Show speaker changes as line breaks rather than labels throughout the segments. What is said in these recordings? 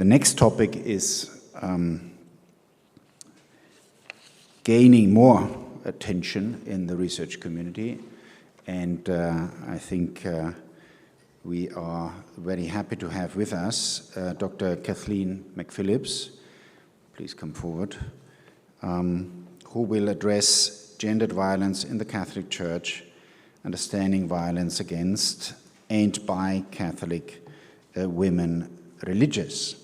The next topic is gaining more attention in the research community, and I think we are very happy to have with us Dr. Kathleen McPhillips. Please come forward. Who will address gendered violence in the Catholic Church, understanding violence against and by Catholic women religious.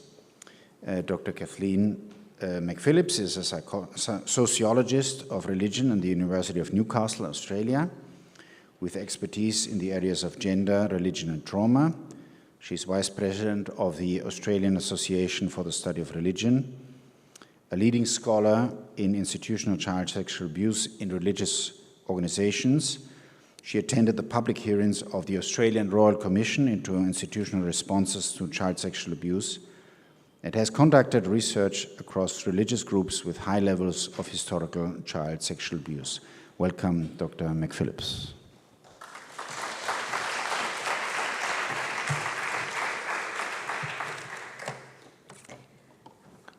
Dr. Kathleen McPhillips is a sociologist of religion at the University of Newcastle, Australia, with expertise in the areas of gender, religion, and trauma. She's vice president of the Australian Association for the Study of Religion, a leading scholar in institutional child sexual abuse in religious organizations. She attended the public hearings of the Australian Royal Commission into institutional responses to child sexual abuse, and has conducted research across religious groups with high levels of historical child sexual abuse. Welcome, Dr. McPhillips.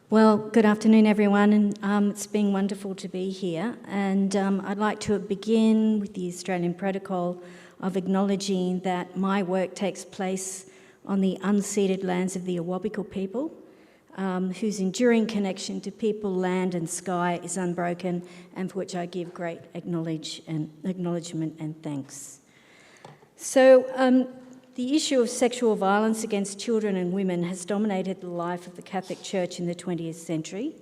Well, good afternoon, everyone, and it's been wonderful to be here. And I'd like to begin with the Australian protocol of acknowledging that my work takes place on the unceded lands of the Awabakal people, whose enduring connection to people, land and sky is unbroken, and for which I give great acknowledgement and thanks. So, the issue of sexual violence against children and women has dominated the life of the Catholic Church in the 20th century.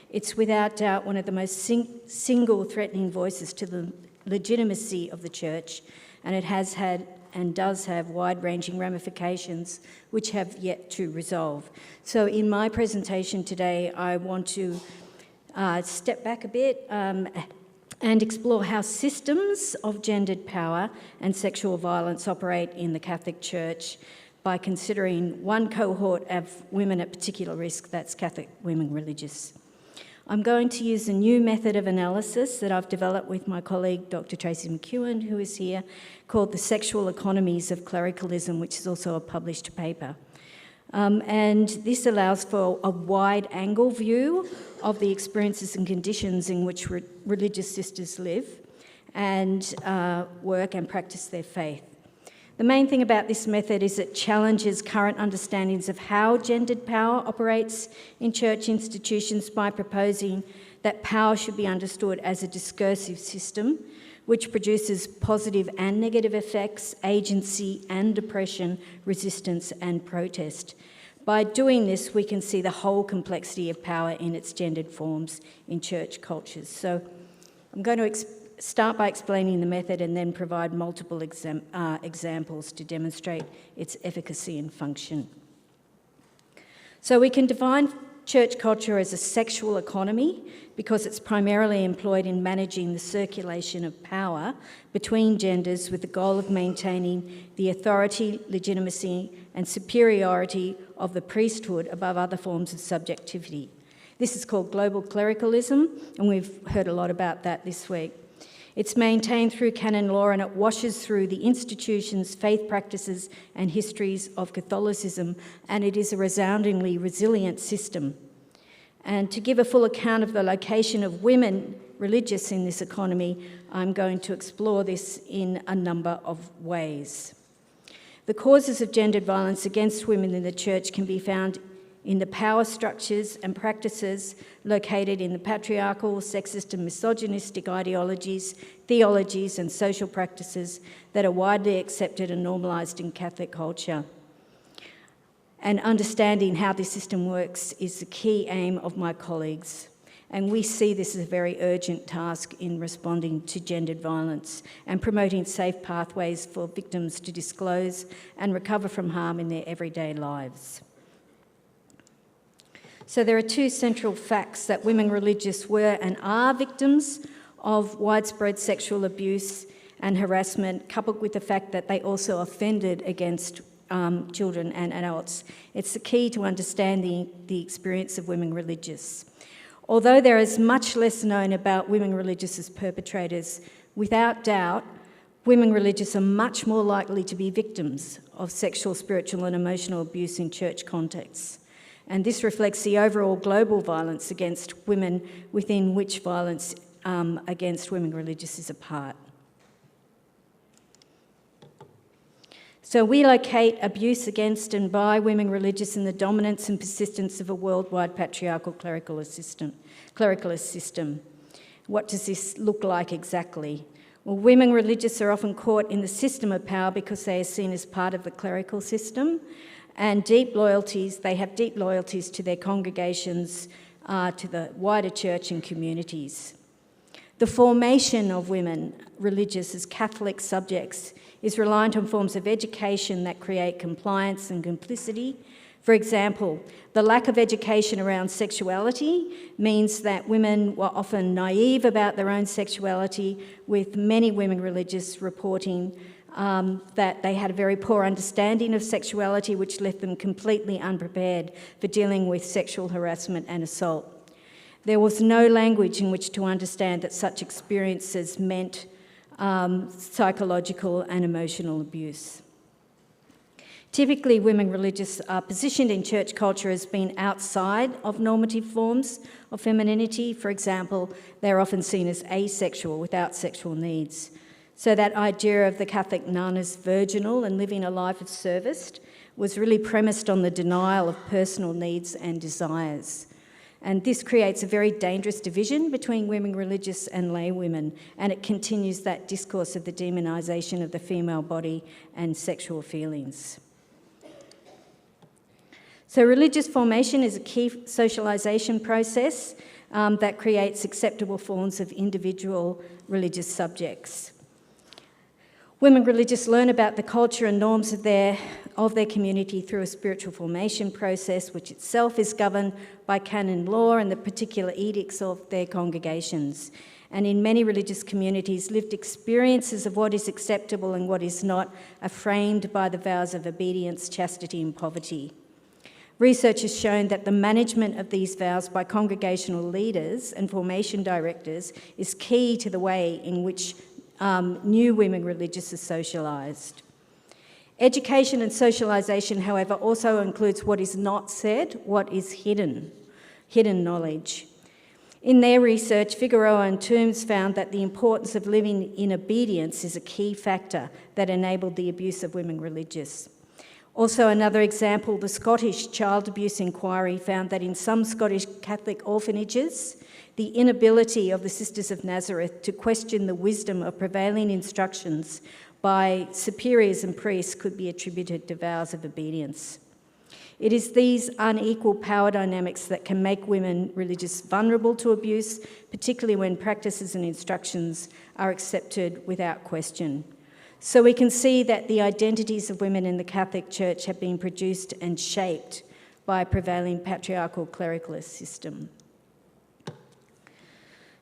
It's without doubt one of the most single threatening voices to the legitimacy of the Church, and it has had and does have wide-ranging ramifications which have yet to resolve. So in my presentation today, I want to step back a bit and explore how systems of gendered power and sexual violence operate in the Catholic Church by considering one cohort of women at particular risk, that's Catholic women religious. I'm going to use a new method of analysis that I've developed with my colleague, Dr. Tracy McEwen, who is here, called The Sexual Economies of Clericalism, which is also a published paper. And this allows for a wide-angle view of the experiences and conditions in which religious sisters live and work and practice their faith. The main thing about this method is it challenges current understandings of how gendered power operates in church institutions by proposing that power should be understood as a discursive system which produces positive and negative effects, agency and oppression, resistance and protest. By doing this, we can see the whole complexity of power in its gendered forms in church cultures. So I'm going to start by explaining the method and then provide multiple examples to demonstrate its efficacy and function. So we can define church culture as a sexual economy because it's primarily employed in managing the circulation of power between genders with the goal of maintaining the authority, legitimacy and superiority of the priesthood above other forms of subjectivity. This is called global clericalism, and we've heard a lot about that this week. It's maintained through canon law and it washes through the institutions, faith practices and histories of Catholicism, and it is a resoundingly resilient system. And to give a full account of the location of women religious in this economy, I'm going to explore this in a number of ways. The causes of gendered violence against women in the Church can be found in the power structures and practices located in the patriarchal, sexist and misogynistic ideologies, theologies and social practices that are widely accepted and normalised in Catholic culture. And understanding how this system works is the key aim of my colleagues. And we see this as a very urgent task in responding to gendered violence and promoting safe pathways for victims to disclose and recover from harm in their everyday lives. So there are two central facts that women religious were and are victims of widespread sexual abuse and harassment, coupled with the fact that they also offended against children and adults. It's the key to understanding the experience of women religious. Although there is much less known about women religious as perpetrators, without doubt, women religious are much more likely to be victims of sexual, spiritual and emotional abuse in church contexts. And this reflects the overall global violence against women, within which violence against women religious is a part. So we locate abuse against and by women religious in the dominance and persistence of a worldwide patriarchal clericalist system. What does this look like exactly? Well, women religious are often caught in the system of power because they are seen as part of the clerical system, and they have deep loyalties to their congregations, to the wider church and communities. The formation of women religious as Catholic subjects is reliant on forms of education that create compliance and complicity. For example, the lack of education around sexuality means that women were often naive about their own sexuality, with many women religious reporting that they had a very poor understanding of sexuality, which left them completely unprepared for dealing with sexual harassment and assault. There was no language in which to understand that such experiences meant psychological and emotional abuse. Typically, women religious are positioned in church culture as being outside of normative forms of femininity. For example, they're often seen as asexual, without sexual needs. So that idea of the Catholic nun as virginal and living a life of service was really premised on the denial of personal needs and desires. And this creates a very dangerous division between women religious and lay women, and it continues that discourse of the demonisation of the female body and sexual feelings. So religious formation is a key socialisation process that creates acceptable forms of individual religious subjects. Women religious learn about the culture and norms of their community through a spiritual formation process, which itself is governed by canon law and the particular edicts of their congregations. And in many religious communities, lived experiences of what is acceptable and what is not are framed by the vows of obedience, chastity, and poverty. Research has shown that the management of these vows by congregational leaders and formation directors is key to the way in which new women religious are socialised. Education and socialisation, however, also includes what is not said, what is hidden knowledge. In their research, Figueroa and Toombs found that the importance of living in obedience is a key factor that enabled the abuse of women religious. Also, another example, the Scottish Child Abuse Inquiry found that in some Scottish Catholic orphanages, the inability of the Sisters of Nazareth to question the wisdom of prevailing instructions by superiors and priests could be attributed to vows of obedience. It is these unequal power dynamics that can make women religious vulnerable to abuse, particularly when practices and instructions are accepted without question. So we can see that the identities of women in the Catholic Church have been produced and shaped by a prevailing patriarchal clericalist system.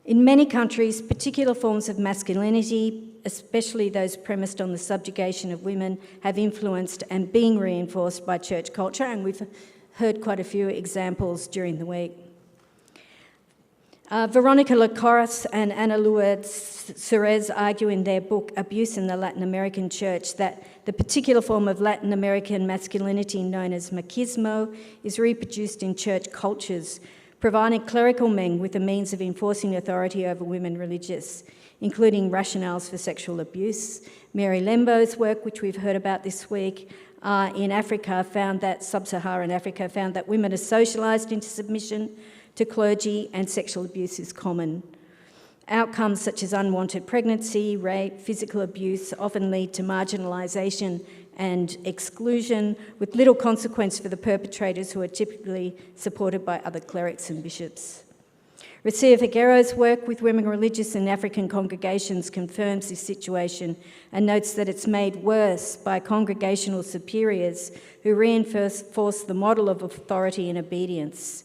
In many countries, particular forms of masculinity, especially those premised on the subjugation of women, have influenced and been reinforced by church culture, and we've heard quite a few examples during the week. Veronica Lacorras and Ana Lourdes Suarez argue in their book Abuse in the Latin American Church that the particular form of Latin American masculinity known as machismo is reproduced in church cultures, providing clerical men with the means of enforcing authority over women religious, including rationales for sexual abuse. Mary Lembo's work, which we've heard about this week, in Africa found that, sub-Saharan Africa, found that women are socialised into submission to clergy and sexual abuse is common. Outcomes such as unwanted pregnancy, rape, physical abuse often lead to marginalisation and exclusion, with little consequence for the perpetrators, who are typically supported by other clerics and bishops. Rocio Figueroa's work with women religious in African congregations confirms this situation and notes that it's made worse by congregational superiors who reinforce the model of authority and obedience.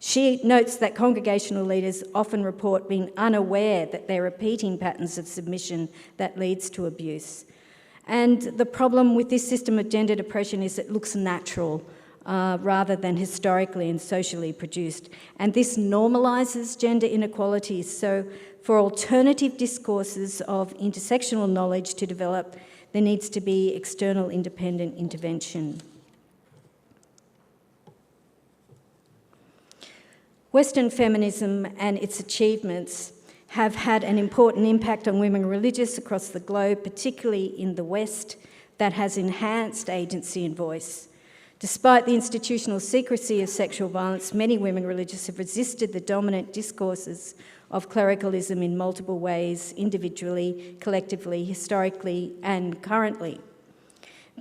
She notes that congregational leaders often report being unaware that they're repeating patterns of submission that leads to abuse. And the problem with this system of gender depression is it looks natural rather than historically and socially produced. And this normalises gender inequalities. So for alternative discourses of intersectional knowledge to develop, there needs to be external independent intervention. Western feminism and its achievements have had an important impact on women religious across the globe, particularly in the West, that has enhanced agency and voice. Despite the institutional secrecy of sexual violence, many women religious have resisted the dominant discourses of clericalism in multiple ways, individually, collectively, historically, and currently.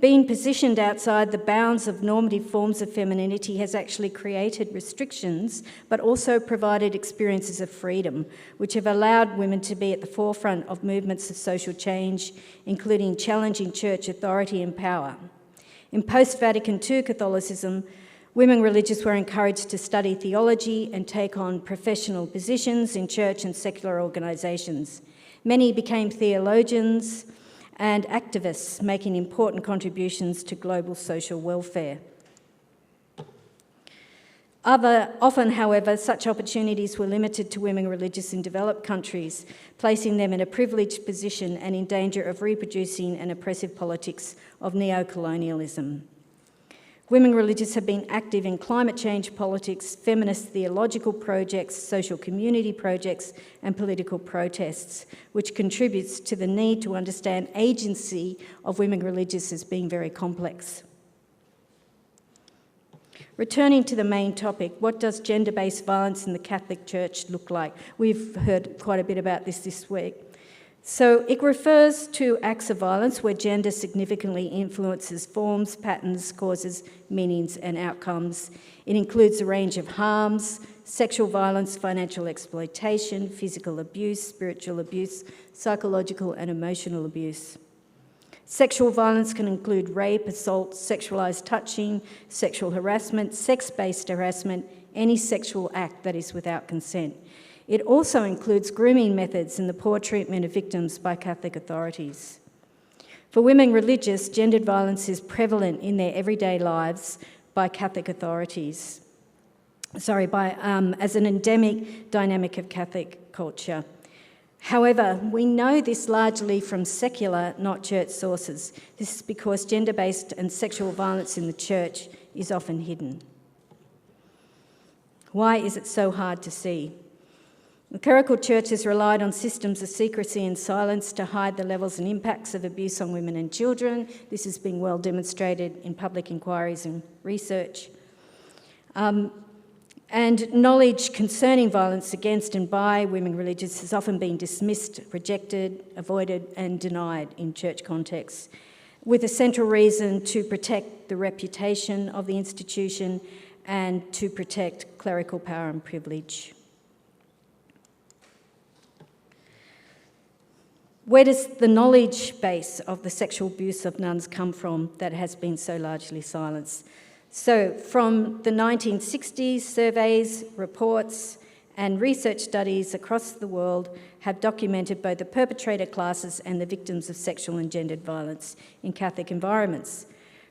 Being positioned outside the bounds of normative forms of femininity has actually created restrictions, but also provided experiences of freedom, which have allowed women to be at the forefront of movements of social change, including challenging church authority and power. In post-Vatican II Catholicism, women religious were encouraged to study theology and take on professional positions in church and secular organisations. Many became theologians and activists, making important contributions to global social welfare. Often, however, such opportunities were limited to women religious in developed countries, placing them in a privileged position and in danger of reproducing an oppressive politics of neo-colonialism. Women religious have been active in climate change politics, feminist theological projects, social community projects, and political protests, which contributes to the need to understand agency of women religious as being very complex. Returning to the main topic, what does gender-based violence in the Catholic Church look like? We've heard quite a bit about this week. So it refers to acts of violence where gender significantly influences forms, patterns, causes, meanings, and outcomes. It includes a range of harms: sexual violence, financial exploitation, physical abuse, spiritual abuse, psychological and emotional abuse. Sexual violence can include rape, assault, sexualised touching, sexual harassment, sex-based harassment, any sexual act that is without consent. It also includes grooming methods and the poor treatment of victims by Catholic authorities. For women religious, gendered violence is prevalent in their everyday lives by Catholic authorities. As an endemic dynamic of Catholic culture. However, we know this largely from secular, not church sources. This is because gender-based and sexual violence in the church is often hidden. Why is it so hard to see? The clerical church has relied on systems of secrecy and silence to hide the levels and impacts of abuse on women and children. This has been well demonstrated in public inquiries and research. And knowledge concerning violence against and by women religious has often been dismissed, rejected, avoided and denied in church contexts, with a central reason to protect the reputation of the institution and to protect clerical power and privilege. Where does the knowledge base of the sexual abuse of nuns come from that has been so largely silenced? So from the 1960s, surveys, reports, and research studies across the world have documented both the perpetrator classes and the victims of sexual and gendered violence in Catholic environments.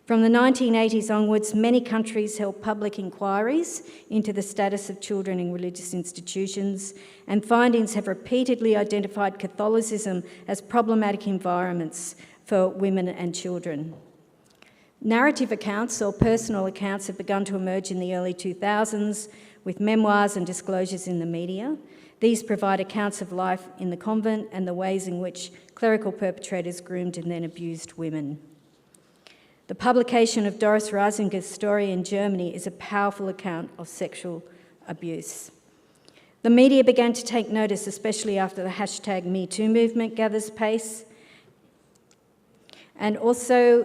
From the 1980s onwards, many countries held public inquiries into the status of children in religious institutions, and findings have repeatedly identified Catholicism as problematic environments for women and children. Narrative accounts or personal accounts have begun to emerge in the early 2000s with memoirs and disclosures in the media. These provide accounts of life in the convent and the ways in which clerical perpetrators groomed and then abused women. The publication of Doris Reisinger's story in Germany is a powerful account of sexual abuse. The media began to take notice, especially after the #MeToo movement gathers pace. And also,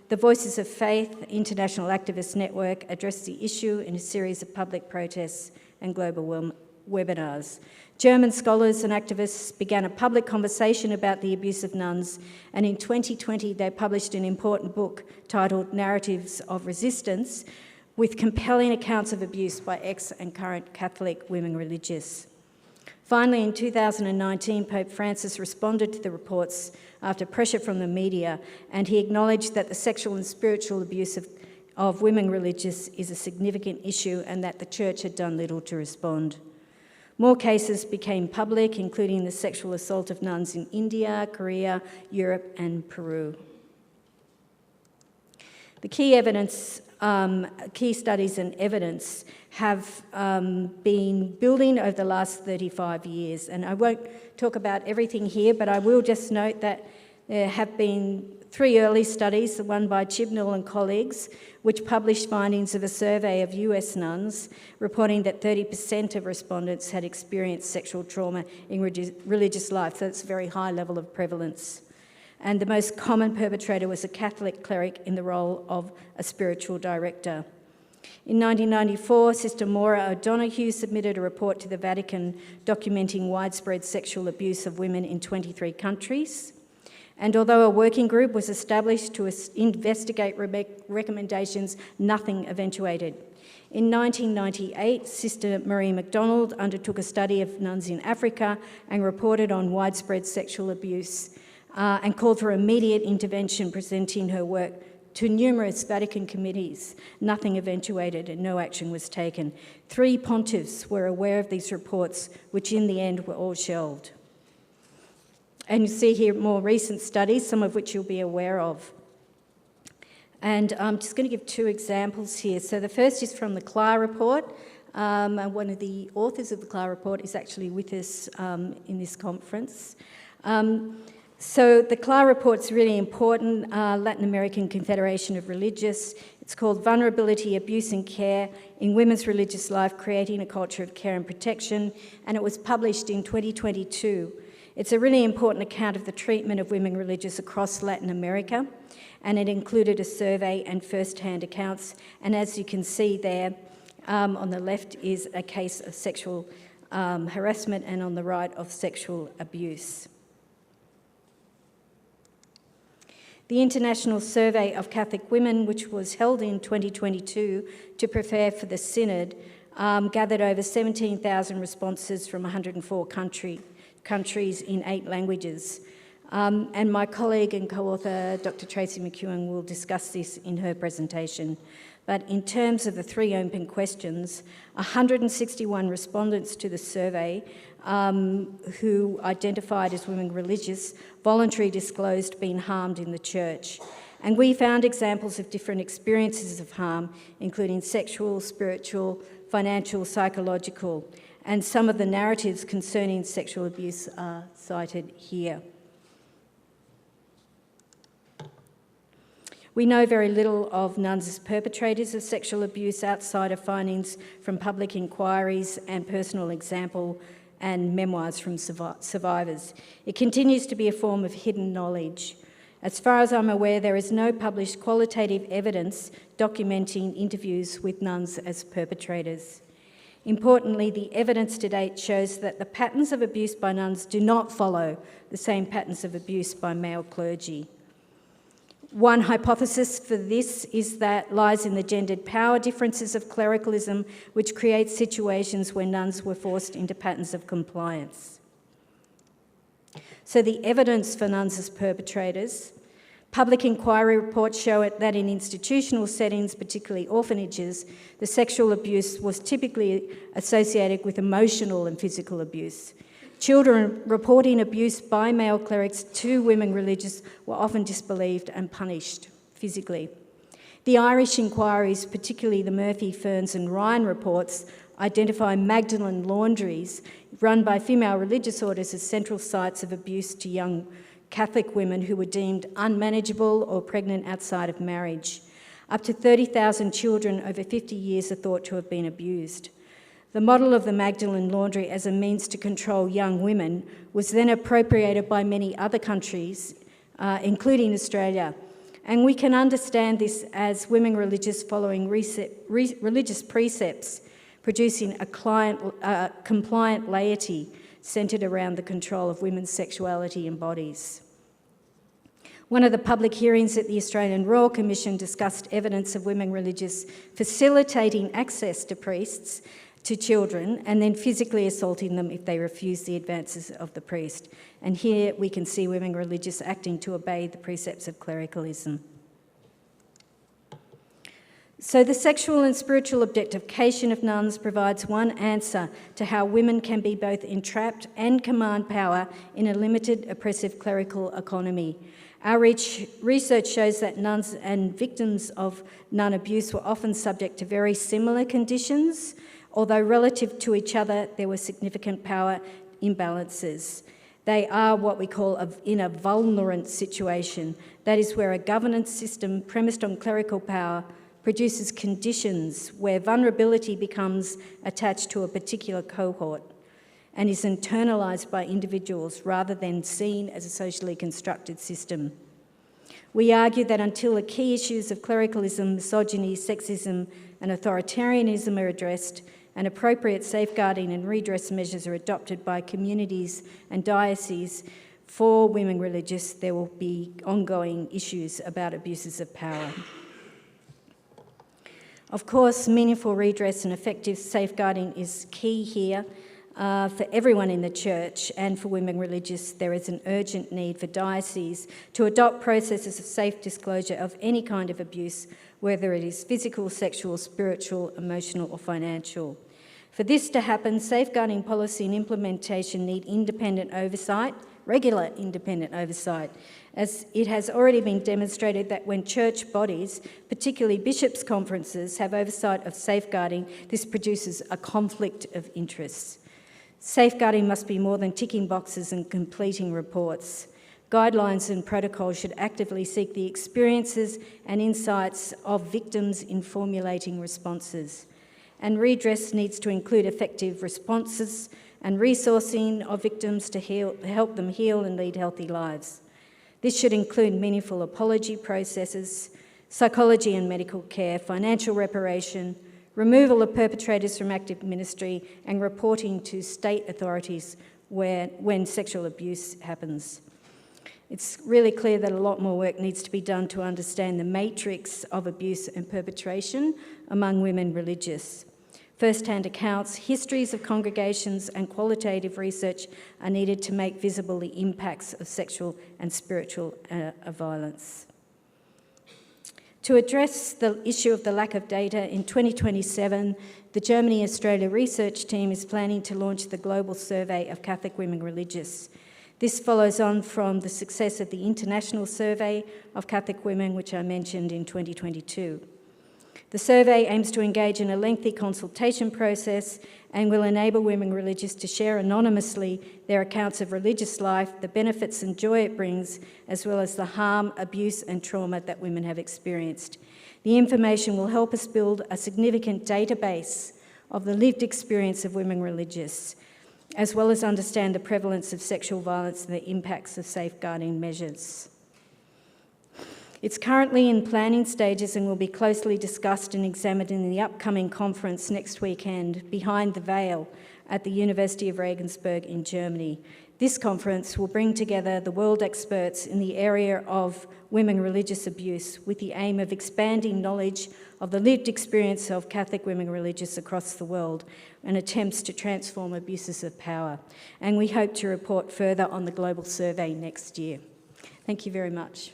the Voices of Faith International Activist Network addressed the issue in a series of public protests and global webinars. German scholars and activists began a public conversation about the abuse of nuns, and in 2020 they published an important book titled Narratives of Resistance, with compelling accounts of abuse by ex and current Catholic women religious. Finally, in 2019, Pope Francis responded to the reports after pressure from the media, and he acknowledged that the sexual and spiritual abuse of women religious is a significant issue and that the Church had done little to respond. More cases became public, including the sexual assault of nuns in India, Korea, Europe, and Peru. The key evidence key studies and evidence have been building over the last 35 years. And I won't talk about everything here, but I will just note that there have been 3 early studies, one by Chibnall and colleagues, which published findings of a survey of US nuns, reporting that 30% of respondents had experienced sexual trauma in religious life, so it's a very high level of prevalence. And the most common perpetrator was a Catholic cleric in the role of a spiritual director. In 1994, Sister Maura O'Donoghue submitted a report to the Vatican documenting widespread sexual abuse of women in 23 countries. And although a working group was established to investigate recommendations, nothing eventuated. In 1998, Sister Marie MacDonald undertook a study of nuns in Africa and reported on widespread sexual abuse and called for immediate intervention, presenting her work to numerous Vatican committees. Nothing eventuated and no action was taken. 3 pontiffs were aware of these reports, which in the end were all shelved. And you see here more recent studies, some of which you'll be aware of. And I'm just going to give 2 examples here. So the first is from the CLAR report. One of the authors of the CLAR report is actually with us in this conference. So the CLAR report's really important, Latin American Confederation of Religious. It's called Vulnerability, Abuse and Care in Women's Religious Life, Creating a Culture of Care and Protection, and it was published in 2022. It's a really important account of the treatment of women religious across Latin America, and it included a survey and first-hand accounts. And as you can see there, on the left is a case of sexual harassment, and on the right of sexual abuse. The International Survey of Catholic Women, which was held in 2022 to prepare for the Synod, gathered over 17,000 responses from 104 countries in 8 languages. And my colleague and co-author, Dr. Tracy McEwen, will discuss this in her presentation. But in terms of the 3 open questions, 161 respondents to the survey who identified as women religious voluntarily disclosed being harmed in the church. And we found examples of different experiences of harm, including sexual, spiritual, financial, psychological, and some of the narratives concerning sexual abuse are cited here. We know very little of nuns as perpetrators of sexual abuse outside of findings from public inquiries and personal example and memoirs from survivors. It continues to be a form of hidden knowledge. As far as I'm aware, there is no published qualitative evidence documenting interviews with nuns as perpetrators. Importantly, the evidence to date shows that the patterns of abuse by nuns do not follow the same patterns of abuse by male clergy. One hypothesis for this lies in the gendered power differences of clericalism, which creates situations where nuns were forced into patterns of compliance. So the evidence for nuns as perpetrators: public inquiry reports show that in institutional settings, particularly orphanages, the sexual abuse was typically associated with emotional and physical abuse. Children reporting abuse by male clerics to women religious were often disbelieved and punished physically. The Irish inquiries, particularly the Murphy, Ferns and Ryan reports, identify Magdalene laundries run by female religious orders as central sites of abuse to young Catholic women who were deemed unmanageable or pregnant outside of marriage. Up to 30,000 children over 50 years are thought to have been abused. The model of the Magdalene laundry as a means to control young women was then appropriated by many other countries, including Australia. And we can understand this as women religious following religious precepts, producing a compliant laity centred around the control of women's sexuality and bodies. One of the public hearings at the Australian Royal Commission discussed evidence of women religious facilitating access to priests to children and then physically assaulting them if they refuse the advances of the priest. And here we can see women religious acting to obey the precepts of clericalism. So the sexual and spiritual objectification of nuns provides one answer to how women can be both entrapped and command power in a limited, oppressive clerical economy. Our research shows that nuns and victims of nun abuse were often subject to very similar conditions, although relative to each other there were significant power imbalances. They are what we call in a vulnerant situation, that is where a governance system premised on clerical power produces conditions where vulnerability becomes attached to a particular cohort and is internalised by individuals rather than seen as a socially constructed system. We argue that until the key issues of clericalism, misogyny, sexism and authoritarianism are addressed and appropriate safeguarding and redress measures are adopted by communities and dioceses for women religious, there will be ongoing issues about abuses of power. Of course, meaningful redress and effective safeguarding is key here. For everyone in the church and for women religious, there is an urgent need for dioceses to adopt processes of safe disclosure of any kind of abuse, whether it is physical, sexual, spiritual, emotional or financial. For this to happen, safeguarding policy and implementation need independent oversight, regular independent oversight, as it has already been demonstrated that when church bodies, particularly bishops' conferences, have oversight of safeguarding, this produces a conflict of interests. Safeguarding must be more than ticking boxes and completing reports. Guidelines and protocols should actively seek the experiences and insights of victims in formulating responses. And redress needs to include effective responses and resourcing of victims to help them heal and lead healthy lives. This should include meaningful apology processes, psychology and medical care, financial reparation, removal of perpetrators from active ministry and reporting to state authorities when sexual abuse happens. It's really clear that a lot more work needs to be done to understand the matrix of abuse and perpetration among women religious. First-hand accounts, histories of congregations and qualitative research are needed to make visible the impacts of sexual and spiritual violence. To address the issue of the lack of data, in 2027, the Germany-Australia research team is planning to launch the Global Survey of Catholic Women Religious. This follows on from the success of the International Survey of Catholic Women, which I mentioned in 2022. The survey aims to engage in a lengthy consultation process and will enable women religious to share anonymously their accounts of religious life, the benefits and joy it brings, as well as the harm, abuse and trauma that women have experienced. The information will help us build a significant database of the lived experience of women religious, as well as understand the prevalence of sexual violence and the impacts of safeguarding measures. It's currently in planning stages and will be closely discussed and examined in the upcoming conference next weekend, Behind the Veil, at the University of Regensburg in Germany. This conference will bring together the world experts in the area of women religious abuse with the aim of expanding knowledge of the lived experience of Catholic women religious across the world and attempts to transform abuses of power. And we hope to report further on the global survey next year. Thank you very much.